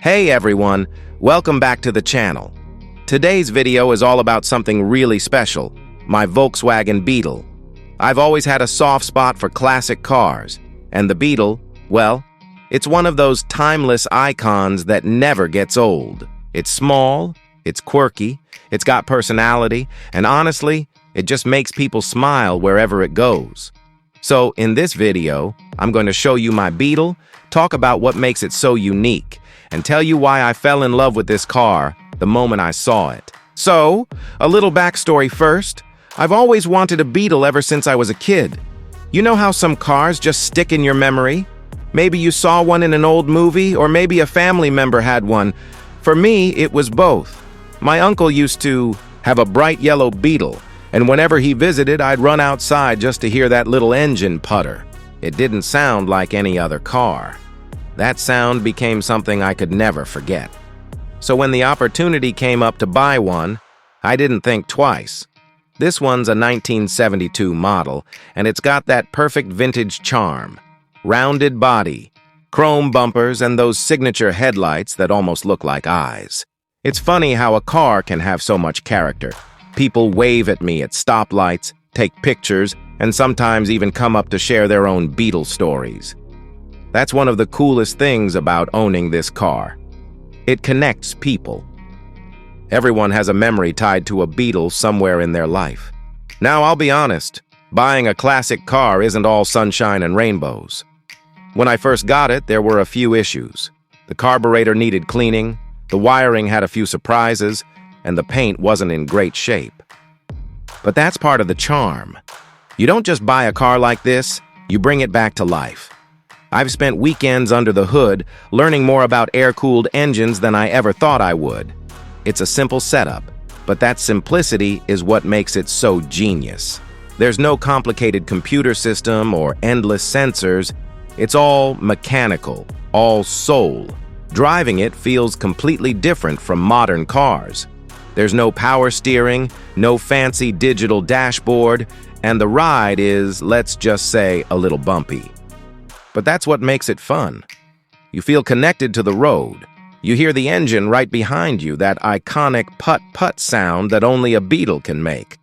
Hey everyone, welcome back to the channel. Today's video is all about something really special, my Volkswagen Beetle. I've always had a soft spot for classic cars, and the Beetle, well, it's one of those timeless icons that never gets old. It's small, it's quirky, it's got personality, and honestly, it just makes people smile wherever it goes. So in this video, I'm going to show you my Beetle, talk about what makes it so unique, and tell you why I fell in love with this car the moment I saw it. So, a little backstory first. I've always wanted a Beetle ever since I was a kid. You know how some cars just stick in your memory? Maybe you saw one in an old movie, or maybe a family member had one. For me, it was both. My uncle used to have a bright yellow Beetle, and whenever he visited, I'd run outside just to hear that little engine putter. It didn't sound like any other car. That sound became something I could never forget. So when the opportunity came up to buy one, I didn't think twice. This one's a 1972 model, and it's got that perfect vintage charm. Rounded body, chrome bumpers, and those signature headlights that almost look like eyes. It's funny how a car can have so much character. People wave at me at stoplights, take pictures, and sometimes even come up to share their own Beetle stories. That's one of the coolest things about owning this car. It connects people. Everyone has a memory tied to a Beetle somewhere in their life. Now, I'll be honest, buying a classic car isn't all sunshine and rainbows. When I first got it, there were a few issues. The carburetor needed cleaning, the wiring had a few surprises, and the paint wasn't in great shape. But that's part of the charm. You don't just buy a car like this, you bring it back to life. I've spent weekends under the hood learning more about air-cooled engines than I ever thought I would. It's a simple setup, but that simplicity is what makes it so genius. There's no complicated computer system or endless sensors. It's all mechanical, all soul. Driving it feels completely different from modern cars. There's no power steering, no fancy digital dashboard, and the ride is, let's just say, a little bumpy. But that's what makes it fun. You feel connected to the road. You hear the engine right behind you, that iconic putt-putt sound that only a Beetle can make.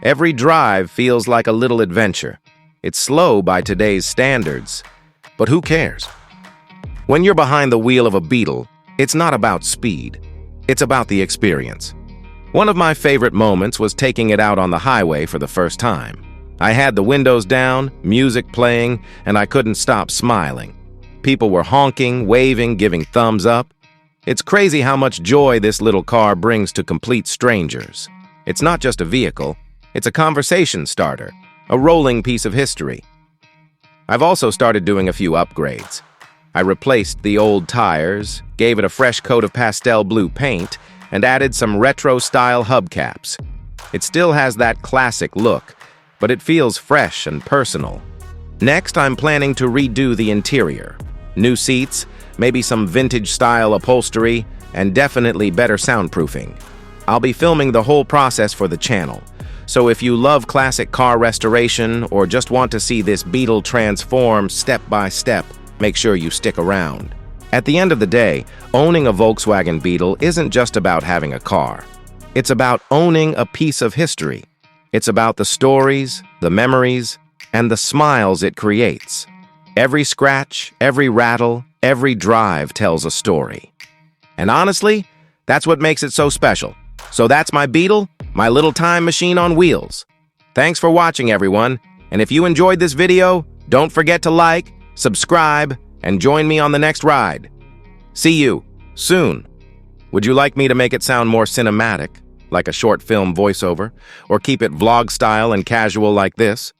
Every drive feels like a little adventure. It's slow by today's standards, but who cares? When you're behind the wheel of a Beetle, it's not about speed. It's about the experience. One of my favorite moments was taking it out on the highway for the first time. I had the windows down, music playing, and I couldn't stop smiling. People were honking, waving, giving thumbs up. It's crazy how much joy this little car brings to complete strangers. It's not just a vehicle, it's a conversation starter, a rolling piece of history. I've also started doing a few upgrades. I replaced the old tires, gave it a fresh coat of pastel blue paint, and added some retro-style hubcaps. It still has that classic look, but it feels fresh and personal. Next, I'm planning to redo the interior. New seats, maybe some vintage-style upholstery, and definitely better soundproofing. I'll be filming the whole process for the channel, so if you love classic car restoration or just want to see this Beetle transform step by step, make sure you stick around. At the end of the day, owning a Volkswagen Beetle isn't just about having a car. It's about owning a piece of history. It's about the stories, the memories, and the smiles it creates. Every scratch, every rattle, every drive tells a story. And honestly, that's what makes it so special. So that's my Beetle, my little time machine on wheels. Thanks for watching, everyone. And if you enjoyed this video, don't forget to like, subscribe, and join me on the next ride. See you soon. Would you like me to make it sound more cinematic, like a short film voiceover, or keep it vlog style and casual like this?